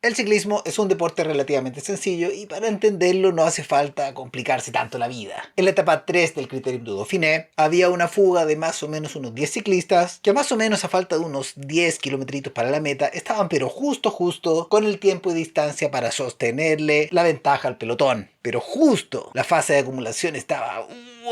El ciclismo es un deporte relativamente sencillo y para entenderlo no hace falta complicarse tanto la vida. En la etapa 3 del Critérium du Dauphiné había una fuga de más o menos unos 10 ciclistas que más o menos a falta de unos 10 kilometritos para la meta estaban pero justo con el tiempo y distancia para sostenerle la ventaja al pelotón. Pero justo la fase de acumulación estaba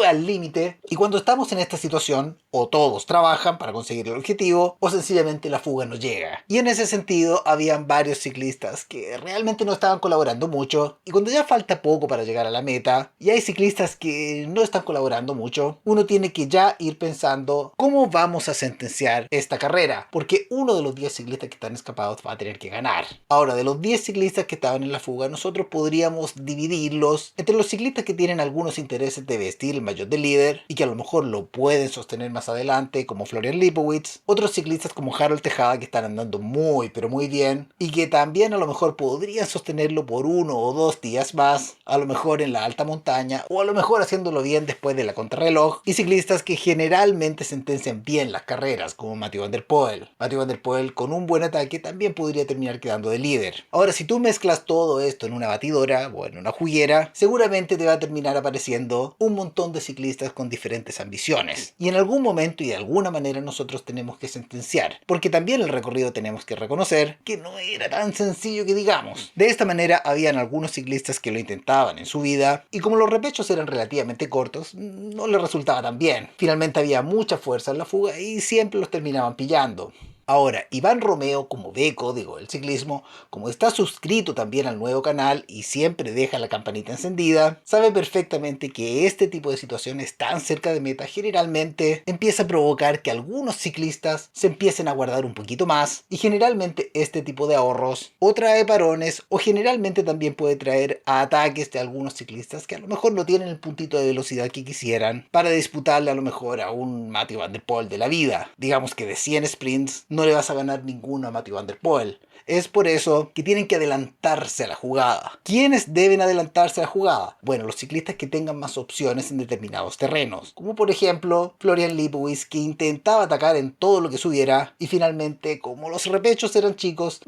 al límite y cuando estamos en esta situación o todos trabajan para conseguir el objetivo o sencillamente la fuga no llega. Y en ese sentido habían varios ciclistas que realmente no estaban colaborando mucho y cuando ya falta poco para llegar a la meta y hay ciclistas que no están colaborando mucho, uno tiene que ya ir pensando cómo vamos a sentenciar esta carrera, porque uno de los 10 ciclistas que están escapados va a tener que ganar. Ahora, de los 10 ciclistas que estaban en la fuga, nosotros podríamos dividirlos entre los ciclistas que tienen algunos intereses de vestir el maillot de líder y que a lo mejor lo pueden sostener más adelante, como Florian Lipowitz, otros ciclistas como Harold Tejada que están andando muy pero muy bien y que también a lo mejor podrían sostenerlo por 1 o 2 días más, a lo mejor en la alta montaña o a lo mejor haciéndolo bien después de la contrarreloj, y ciclistas que generalmente sentencian bien las carreras como Mathieu van der Poel. Mathieu van der Poel con un buen ataque también podría terminar quedando de líder. Ahora, si tú mezclas todo esto en una batidora o en una juguera, seguramente te va a terminar apareciendo un montón de ciclistas con diferentes ambiciones. Y en algún momento y de alguna manera nosotros tenemos que sentenciar, porque también el recorrido tenemos que reconocer que no era tan sencillo que digamos. De esta manera habían algunos ciclistas que lo intentaban en su vida y como los repechos eran relativamente cortos, no les resultaba tan bien. Finalmente había mucha fuerza en la fuga y siempre los terminaban pillando. Ahora, Iván Romeo, como ve código del ciclismo, como está suscrito también al nuevo canal y siempre deja la campanita encendida, sabe perfectamente que este tipo de situaciones tan cerca de meta generalmente empieza a provocar que algunos ciclistas se empiecen a guardar un poquito más, y generalmente este tipo de ahorros o trae parones o generalmente también puede traer a ataques de algunos ciclistas que a lo mejor no tienen el puntito de velocidad que quisieran para disputarle a lo mejor a un Mathieu van der Poel de la vida. Digamos que de 100 sprints no le vas a ganar ninguno a Mathieu van der Poel. Es por eso que tienen que adelantarse a la jugada. ¿Quiénes deben adelantarse a la jugada? Bueno, los ciclistas que tengan más opciones en determinados terrenos, como por ejemplo Florian Lipowitz, que intentaba atacar en todo lo que subiera y finalmente, como los repechos eran chicos,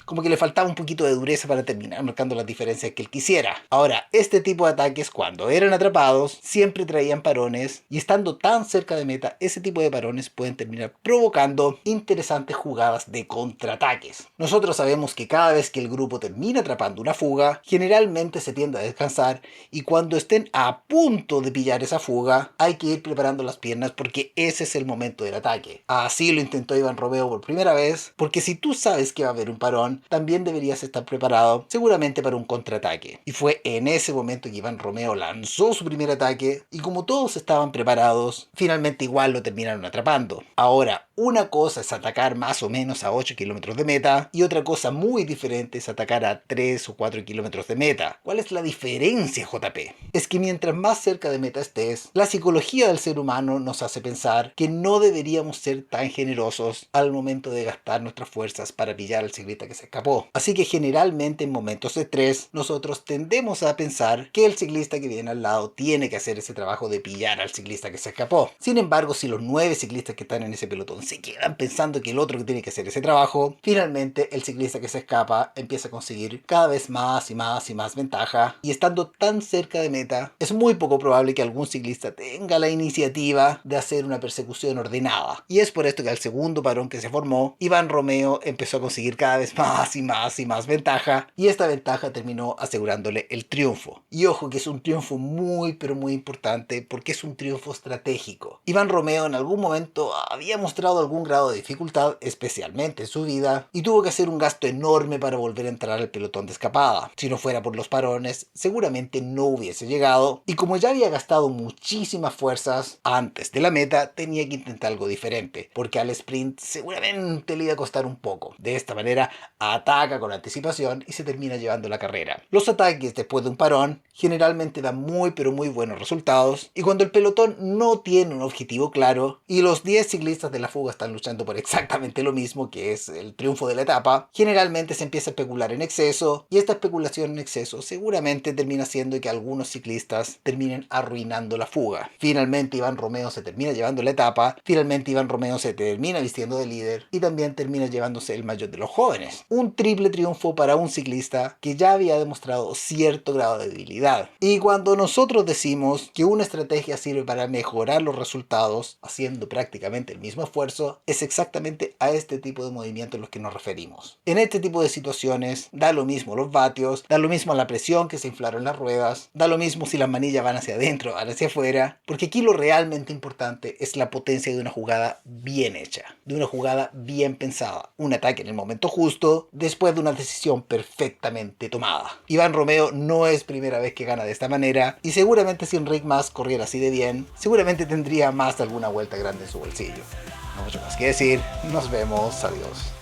como que le faltaba un poquito de dureza para terminar marcando las diferencias que él quisiera. Ahora, este tipo de ataques, cuando eran atrapados, siempre traían parones y estando tan cerca de meta, ese tipo de parones pueden terminar provocando interesantes jugadas de contraataques. Nosotros sabemos que cada vez que el grupo termina atrapando una fuga, generalmente se tiende a descansar y cuando estén a punto de pillar esa fuga, hay que ir preparando las piernas porque ese es el momento del ataque. Así lo intentó Iván Romeo por primera vez, porque si tú sabes que va a haber un parón, también deberías estar preparado seguramente para un contraataque. Y fue en ese momento que Iván Romeo lanzó su primer ataque y como todos estaban preparados, finalmente igual lo terminaron atrapando. Ahora, una cosa es atacar más o menos a 8 kilómetros de meta y otra cosa muy diferente es atacar a 3 o 4 kilómetros de meta. ¿Cuál es la diferencia, JP? Es que mientras más cerca de meta estés, la psicología del ser humano nos hace pensar que no deberíamos ser tan generosos al momento de gastar nuestras fuerzas para pillar al ciclista que se escapó. Así que generalmente en momentos de estrés, nosotros tendemos a pensar que el ciclista que viene al lado tiene que hacer ese trabajo de pillar al ciclista que se escapó. Sin embargo, si los 9 ciclistas que están en ese pelotón se quedan pensando que el otro que tiene que hacer ese trabajo, finalmente el ciclista que se escapa empieza a conseguir cada vez más y más y más ventaja, y estando tan cerca de meta, es muy poco probable que algún ciclista tenga la iniciativa de hacer una persecución ordenada. Y es por esto que al segundo parón que se formó, Iván Romeo empezó a conseguir cada vez más y más y más ventaja, y esta ventaja terminó asegurándole el triunfo. Y ojo que es un triunfo muy pero muy importante porque es un triunfo estratégico. Iván Romeo en algún momento había mostrado algún grado de dificultad, especialmente en su vida, y tuvo que hacer un gasto enorme para volver a entrar al pelotón de escapada. Si no fuera por los parones, seguramente no hubiese llegado, y como ya había gastado muchísimas fuerzas antes de la meta, tenía que intentar algo diferente, porque al sprint seguramente le iba a costar un poco. De esta manera, ataca con anticipación y se termina llevando la carrera. Los ataques después de un parón generalmente dan muy pero muy buenos resultados, y cuando el pelotón no tiene un objetivo claro y los 10 ciclistas de la fuga fuga están luchando por exactamente lo mismo, que es el triunfo de la etapa, generalmente se empieza a especular en exceso, y esta especulación en exceso seguramente termina haciendo que algunos ciclistas terminen arruinando la fuga. Finalmente Iván Romeo se termina llevando la etapa, finalmente Iván Romeo se termina vistiendo de líder y también termina llevándose el maillot de los jóvenes. Un triple triunfo para un ciclista que ya había demostrado cierto grado de debilidad. Y cuando nosotros decimos que una estrategia sirve para mejorar los resultados haciendo prácticamente el mismo esfuerzo, es exactamente a este tipo de movimientos a los que nos referimos. En este tipo de situaciones da lo mismo los vatios, da lo mismo la presión que se inflaron las ruedas, da lo mismo si las manillas van hacia adentro o van hacia afuera, porque aquí lo realmente importante es la potencia de una jugada bien hecha, de una jugada bien pensada, un ataque en el momento justo, después de una decisión perfectamente tomada. Iván Romeo no es primera vez que gana de esta manera, y seguramente si Enric Mas corriera así de bien, seguramente tendría más de alguna vuelta grande en su bolsillo. No mucho más que decir, nos vemos, adiós.